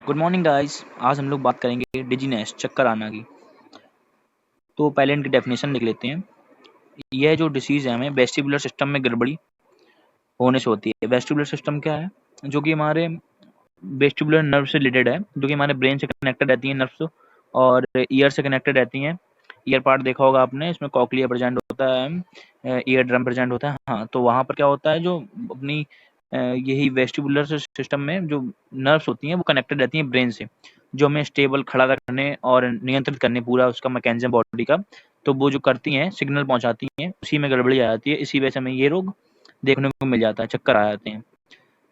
Good morning guys. आज हम लोग बात करेंगे डिजीनेस, चक्कर आना की। तो पहले इनकी डेफिनेशन लिख लेते हैं। यह जो डिसीज़ है हमें वेस्टिबुलर सिस्टम में गड़बड़ी होने से होती है। वेस्टिबुलर सिस्टम क्या है? जो कि हमारे वेस्टिबुलर नर्व से रिलेटेड है, जो कि हमारे ब्रेन से कनेक्टेड रहती है नर्व्स और ईयर से कनेक्टेड रहती हैं। ईयर पार्ट देखा होगा आपने, इसमें कॉक्लिया प्रेजेंट होता है, ईयर ड्रम प्रेजेंट होता है। हाँ, तो वहाँ पर क्या होता है, जो अपनी यही वेस्टिबुलर सिस्टम में जो नर्व्स होती हैं वो कनेक्टेड रहती हैं ब्रेन से, जो हमें स्टेबल खड़ा करने और नियंत्रित करने पूरा उसका मैकेनिज्म बॉडी का। तो वो जो करती हैं, सिग्नल पहुंचाती हैं, उसी में गड़बड़ी आ जाती है। इसी वजह से हमें ये रोग देखने को मिल जाता है, चक्कर आ जाते हैं।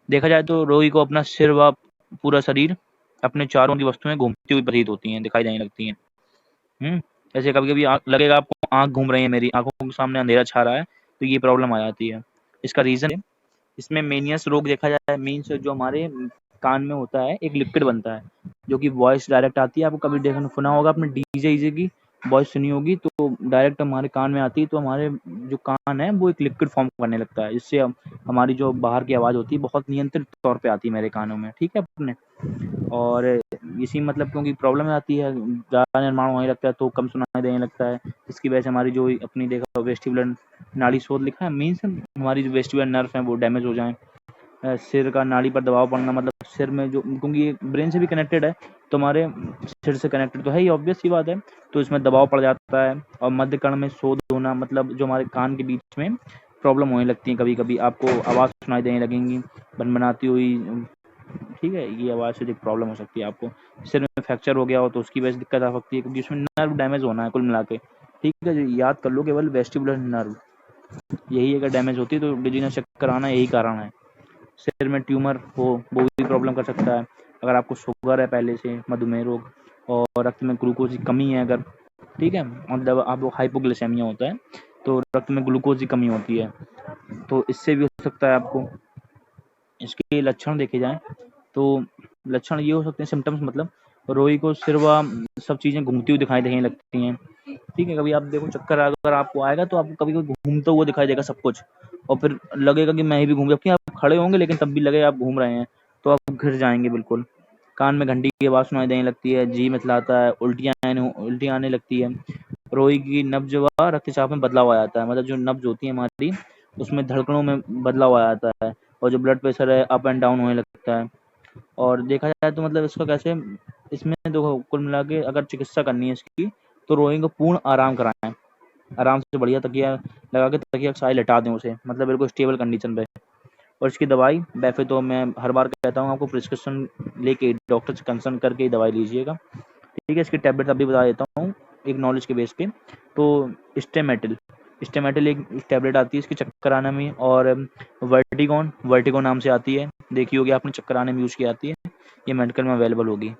देखा जाए तो रोगी को अपना सिर व पूरा शरीर अपने चारों की वस्तुएं घूमती हुई प्रतीत होती हैं, दिखाई देने लगती हैं। जैसे कभी कभी लगेगा आपको आंख घूम रही है, मेरी आंखों के सामने अंधेरा छा रहा है, तो ये प्रॉब्लम आ जाती है। इसका रीजन है, इसमें मेनियस रोग देखा जाए, मीन्स जो हमारे कान में होता है एक लिक्विड बनता है, जो कि वॉइस डायरेक्ट आती है। आपको कभी देखना सुना होगा आपने, डीजे ईजे की वॉइस सुनी होगी, तो डायरेक्ट हमारे कान में आती है। तो हमारे जो कान है वो एक लिक्विड फॉर्म करने लगता है, जिससे हमारी जो बाहर की आवाज़ होती है बहुत नियंत्रित तौर पे आती है मेरे कानों में, ठीक है अपने। और इसी मतलब क्योंकि प्रॉब्लम आती है, ज़्यादा निर्माण होने लगता है तो कम सुनाई देने लगता है। इसकी वजह से हमारी जो अपनी देखा वेस्टिबुलर नाड़ी शोथ लिखा है, मीन्स हमारी जो वेस्टिबुलर नर्व हैं वो डैमेज हो जाएं। सिर का नाड़ी पर दबाव पड़ना, मतलब सिर में जो, क्योंकि ये ब्रेन से भी कनेक्टेड है, तो हमारे सिर से कनेक्टेड तो है ही, ऑब्वियस सी बात है। तो इसमें दबाव पड़ जाता है। और मध्य कर्ण में शोथ होना, मतलब जो हमारे कान के बीच में प्रॉब्लम होने लगती है। कभी कभी आपको आवाज़ सुनाई देने लगेंगी बनबनाती हुई, ठीक है। ये आवाज़ से प्रॉब्लम हो सकती है आपको। सिर में फ्रैक्चर हो गया हो तो उसकी वजह से दिक्कत आ सकती है, क्योंकि उसमें नर्व डैमेज होना है कुल मिला के, ठीक है। जो याद कर लो, केवल वेस्टिबुलर नर्व यही अगर डैमेज होती है तो डिजीनेस, चक्कर आना यही कारण है। सिर में ट्यूमर हो वो भी प्रॉब्लम कर सकता है। अगर आपको शुगर है पहले से, मधुमेह रोग, और रक्त में ग्लूकोज की कमी है अगर, ठीक है, मतलब आपको हाइपोग्लिसेमिया होता है, तो रक्त में ग्लूकोज की कमी होती है, तो इससे भी हो सकता है आपको। इसके लक्षण देखे जाएं तो लक्षण ये हो सकते हैं, सिम्टम्स मतलब रोगी को सिर व सब चीज़ें घूमती हुई दिखाई देने लगती हैं, ठीक है। कभी आप देखो चक्कर अगर आपको आएगा तो आपको कभी कभी घूमता हुआ दिखाई देगा सब कुछ, और फिर लगेगा कि मैं ही भी घूम, जबकि आप खड़े होंगे लेकिन तब भी लगेगा आप घूम रहे हैं, तो आप घिर जाएंगे बिल्कुल। कान में घंटी की आवाज़ सुनाई देने लगती है, जी मितलाता है, उल्टियाँ आने लगती है। रोगी की नब्ज व रक्तचाप में बदलाव आ जाता है, मतलब जो नब्ज होती है हमारी उसमें धड़कनों में बदलाव आ जाता है, और जो ब्लड प्रेशर है अप एंड डाउन होने लगता है। और देखा जाए तो मतलब इसका कैसे, इसमें देखो कुल मिला के अगर चिकित्सा करनी है इसकी, तो रोगी को पूर्ण आराम कराएं, आराम से बढ़िया तकिया लगा के तकिया के साथ लेटा दें उसे, मतलब बिल्कुल स्टेबल कंडीशन पे। और इसकी दवाई वैसे तो मैं हर बार कहता हूँ आपको प्रिस्क्रिप्शन लेके डॉक्टर से कंसल्ट करके ही दवाई लीजिएगा, ठीक है। इसकी टैबलेट अभी बता देता हूँ एक नॉलेज के बेस पे। तो स्टेमेटिल, स्टेमेटिल एक टैबलेट आती है इसकी चक्कर आने में, और वर्टिगोन नाम से आती है, देखी होगी आपने, चक्कर आने में यूज की जाती है। ये मेडिकल में अवेलेबल होगी।